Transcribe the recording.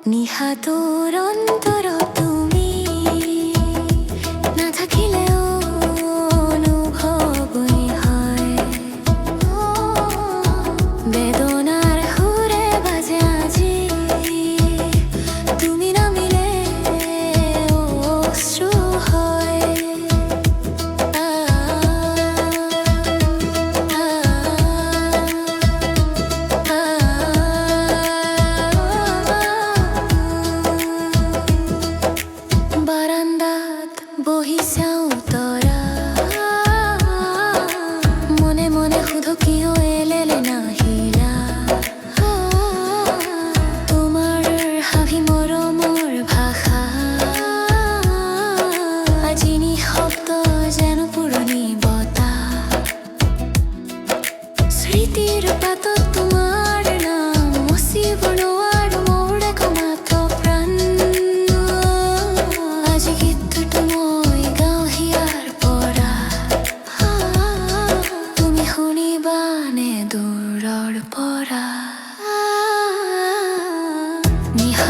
নিহাতর অন্তর তুমি না থাকিলেও অনুভবই হয়। বেদনার সুরে বাজে আজি তুমি নামিলে অশ্রু হয়। বারান্দাত বহি চাওঁ তৰা, মনে মনে সুধো কিয় এলেলে নাহিলা। তোমাৰ হাবি মৰমৰ ভাষা আজি নিঃশব্দ যেন পুৰণি বতাহ। স্মৃতিৰ পাতত তোমাৰ নাম মচিব নোৱাৰো মোৰ একমাত্ৰ প্ৰাণ। আজি গীতটো মই গাওঁ হিয়াৰ পৰা, তুমি শুনিবানে দূৰৰ পৰা। নিশা